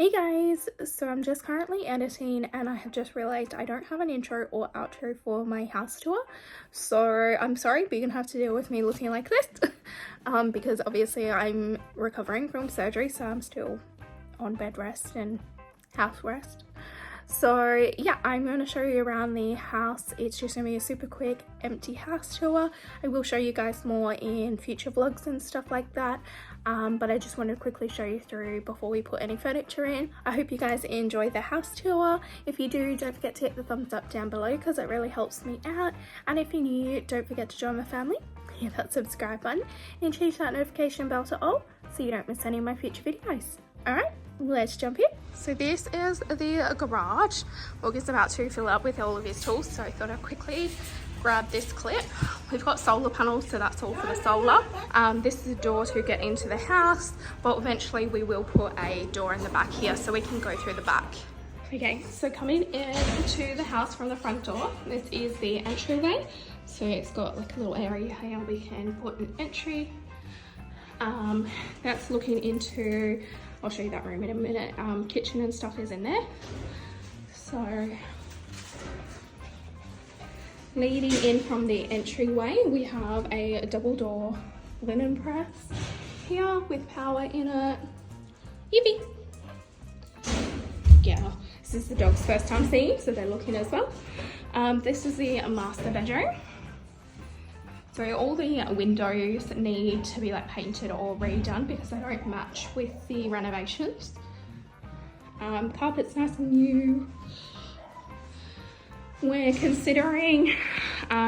Hey guys, so I'm just currently editing and I have just realized I don't have an intro or outro for my house tour. So I'm sorry, but you're gonna have to deal with me looking like this because obviously I'm recovering from surgery, so I'm still on bed rest and house rest. So yeah, I'm going to show you around the house. It's just going to be a super quick empty house tour. I will show you guys more in future vlogs and stuff like that, but I just wanted to quickly show you through before we put any furniture in. I hope you guys enjoy the house tour. If you do, don't forget to hit the thumbs up down below because it really helps me out, and if you're new, don't forget to join my family. Hit that subscribe button and change that notification bell to all so you don't miss any of my future videos. Alright, let's jump in. So this is the garage. Morgan's about to fill up with all of his tools, so I thought I'd quickly grab this clip. We've got solar panels, so that's all for the solar. This is a door to get into the house, but eventually we will put a door in the back here so we can go through the back. Okay, so coming into the house from the front door, this is the entryway. So it's got like a little area here we can put an entry. That's looking into, I'll show you that room in a minute, kitchen and stuff is in there. So leading in from the entryway, we have a double door linen press here with power in it. Yippee! Yeah, this is the dog's first time seeing, so they're looking as well. This is the master bedroom. So all the windows need to be like painted or redone because they don't match with the renovations. Carpet's nice and new. We're considering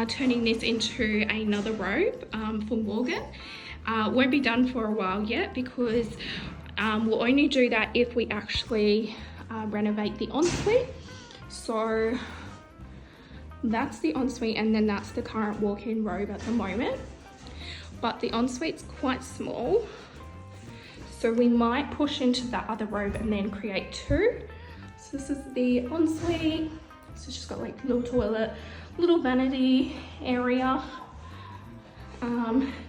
turning this into another robe for Morgan. Won't be done for a while yet because we'll only do that if we actually renovate the ensuite. So that's the ensuite, and then that's the current walk-in robe at the moment. But the ensuite's quite small, so we might push into that other robe and then create two. So this is the ensuite. So it's just got like little toilet, little vanity area,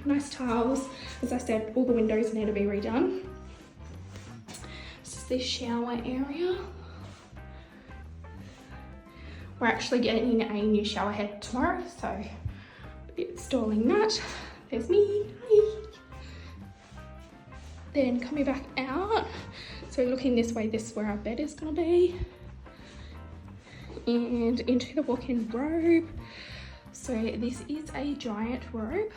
nice tiles. As I said, all the windows need to be redone. This is the shower area. We're actually getting a new shower head tomorrow, so installing that. There's me, hi. Then coming back out, so looking this way, this is where our bed is gonna be. And into the walk-in robe. So this is a giant robe,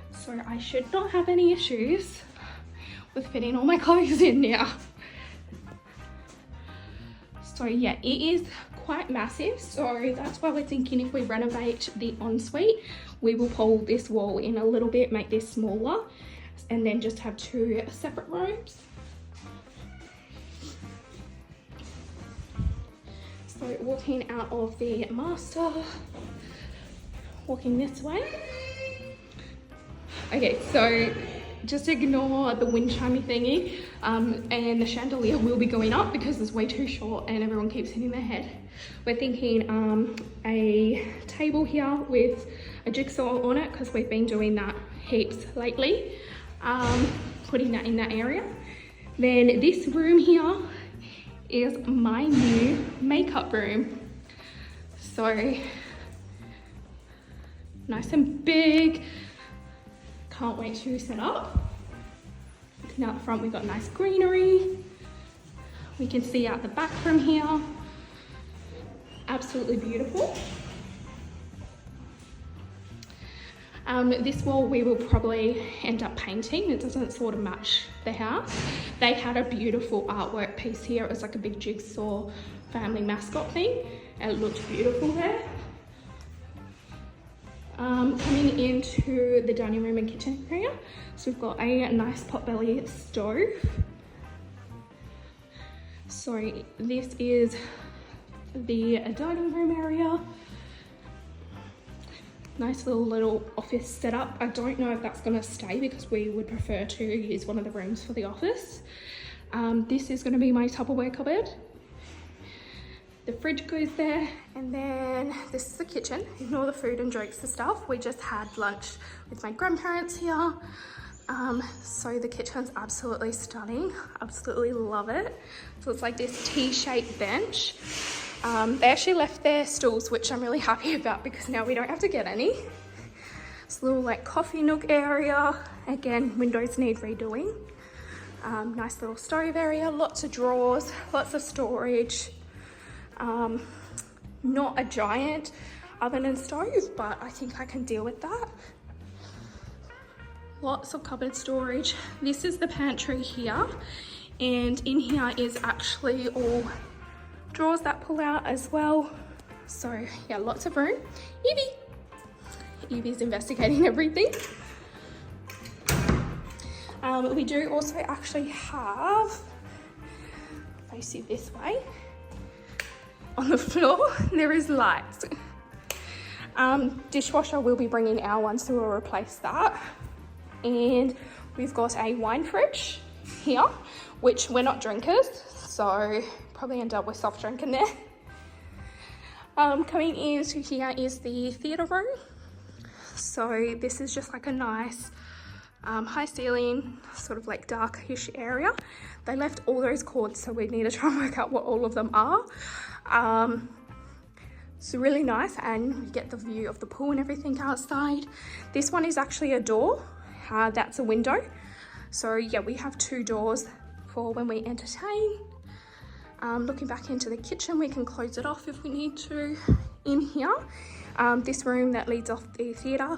so I should not have any issues with fitting all my clothes in now. So yeah, it is quite massive, so that's why we're thinking if we renovate the ensuite, we will pull this wall in a little bit, make this smaller, and then just have two separate robes. So walking out of the master, walking this way. Okay, so just ignore the wind chimey thingy, and the chandelier will be going up because it's way too short and everyone keeps hitting their head. We're thinking a table here with a jigsaw on it because we've been doing that heaps lately, putting that in that area. Then this room here is my new makeup room. So nice and big. Can't wait to set up. Looking out the front, we've got nice greenery. We can see out the back from here. Absolutely beautiful. This wall we will probably end up painting. It doesn't sort of match the house. They had a beautiful artwork piece here. It was like a big jigsaw family mascot thing, and it looked beautiful there. Coming into the dining room and kitchen area, so we've got a nice potbelly stove. So this is the dining room area. Nice little office setup. I don't know if that's going to stay because we would prefer to use one of the rooms for the office. This is going to be my Tupperware cupboard. The fridge goes there, and then this is the kitchen. Ignore the food and drinks and stuff. We just had lunch with my grandparents here. So the kitchen's absolutely stunning. Absolutely love it. So it's like this T-shaped bench. They actually left their stools, which I'm really happy about because now we don't have to get any. It's a little like coffee nook area. Again, windows need redoing. Nice little stove area, lots of drawers, lots of storage. Not a giant oven and stove, but I think I can deal with that. Lots of cupboard storage. This is the pantry here, and in here is actually all drawers that pull out as well. So yeah, lots of room. Evie's investigating everything. We do also actually have, if I see this way, on the floor, there is lights. Dishwasher, we'll be bringing our one, so we'll replace that. And we've got a wine fridge here, which we're not drinkers, so probably end up with soft drink in there. Coming into here is the theatre room. So this is just like a nice high ceiling, sort of like darkish area. They left all those cords, so we need to try and work out what all of them are. It's really nice, and you get the view of the pool and everything outside. This one is actually a door. That's a window. So yeah, we have 2 doors for when we entertain. Looking back into the kitchen, we can close it off if we need to. In here, this room that leads off the theatre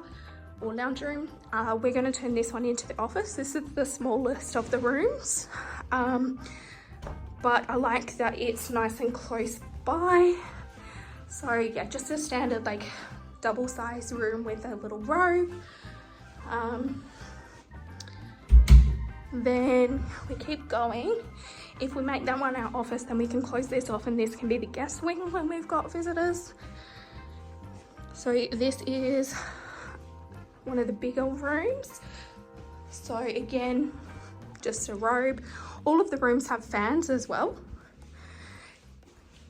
or lounge room, we're going to turn this one into the office. This is the smallest of the rooms, but I like that it's nice and close by. So yeah, just a standard like double size room with a little robe. Then we keep going. If we make that one our office, then we can close this off, and this can be the guest wing when we've got visitors. So this is one of the bigger rooms. So again, just a robe. All of the rooms have fans as well.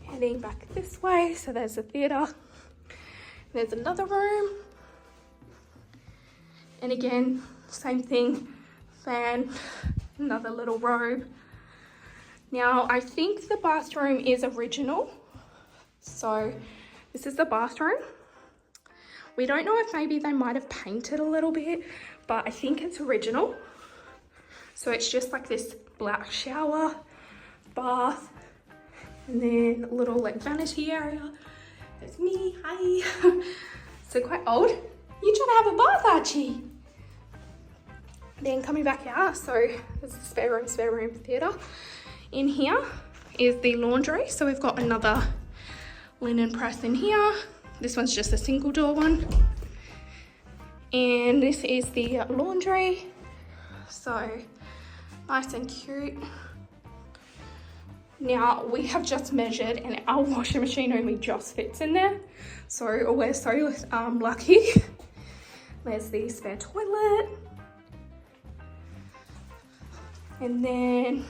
Heading back this way, so there's the theatre. There's another room. And again, same thing, fan, another little robe. Now, I think the bathroom is original. So this is the bathroom. We don't know if maybe they might have painted a little bit, but I think it's original. So it's just like this black shower, bath, and then a little like vanity area. There's me, hi. So quite old. You trying to have a bath, Archie? Then coming back out, so there's a spare room theatre. In here is the laundry. So we've got another linen press in here. This one's just a single door one. And this is the laundry. So nice and cute. Now we have just measured and our washing machine only just fits in there. So we're so lucky. There's the spare toilet. And then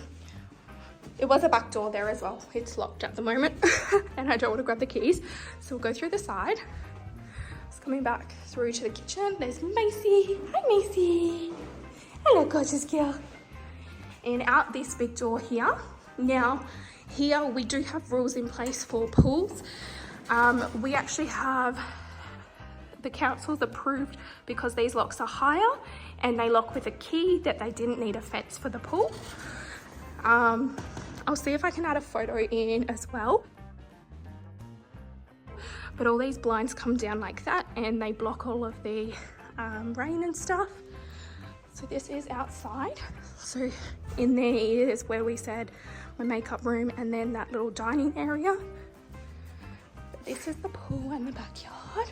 it was a back door there as well. It's locked at the moment and I don't want to grab the keys. So we'll go through the side. It's coming back through to the kitchen. There's Macy. Hi, Macy. Hello, gorgeous girl. And out this big door here. Now, here we do have rules in place for pools. We actually have the council's approved because these locks are higher and they lock with a key that they didn't need a fence for the pool. I'll see if I can add a photo in as well. But all these blinds come down like that and they block all of the rain and stuff. So this is outside. So in there is where we said my makeup room and then that little dining area. But this is the pool and the backyard.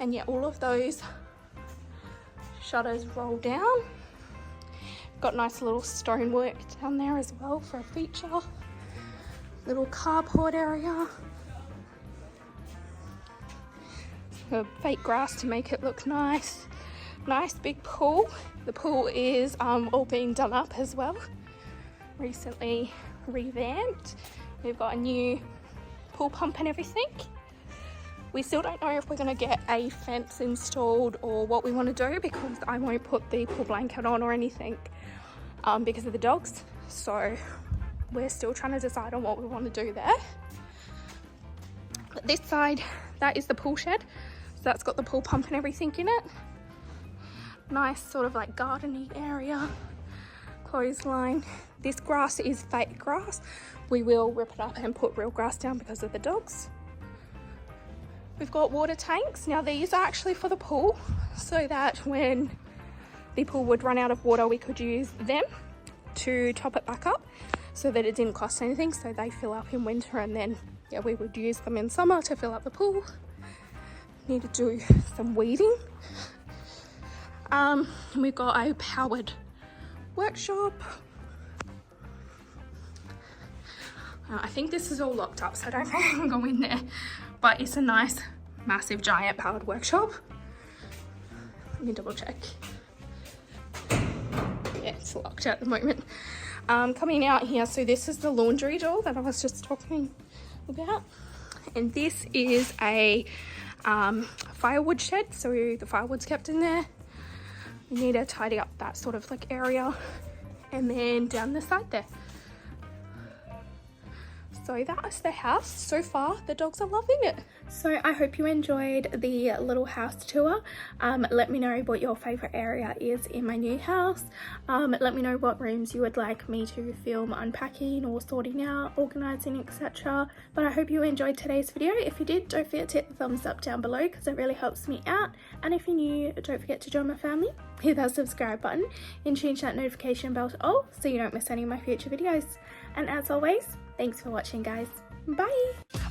And yeah, all of those shutters roll down. Got nice little stonework down there as well for a feature. Little carport area. A fake grass to make it look nice. Nice big pool. The pool is all being done up as well. Recently revamped. We've got a new pool pump and everything. We still don't know if we're going to get a fence installed or what we want to do, because I won't put the pool blanket on or anything because of the dogs. So we're still trying to decide on what we want to do there. This side, that is the pool shed. So that's got the pool pump and everything in it. Nice sort of like gardening area. Clothesline. This grass is fake grass. We will rip it up and put real grass down because of the dogs. We've got water tanks. Now these are actually for the pool, so that when the pool would run out of water, we could use them to top it back up so that it didn't cost anything. So they fill up in winter, and then yeah, we would use them in summer to fill up the pool. Need to do some weeding. We've got a powered workshop. I think this is all locked up, so I don't think I can go in there, but it's a nice massive giant powered workshop. Let me double check. Yeah, it's locked at the moment. Coming out here, so this is the laundry door that I was just talking about, and this is a firewood shed, so the firewood's kept in there. We need to tidy up that sort of like area, and then down the side there. So that's the house. So far, the dogs are loving it. So I hope you enjoyed the little house tour. Let me know what your favorite area is in my new house. Let me know what rooms you would like me to film unpacking or sorting out, organizing, etc. But I hope you enjoyed today's video. If you did, don't forget to hit the thumbs up down below, because it really helps me out. And if you're new, don't forget to join my family. Hit that subscribe button and change that notification bell to all, so you don't miss any of my future videos. And as always, thanks for watching, guys. Bye!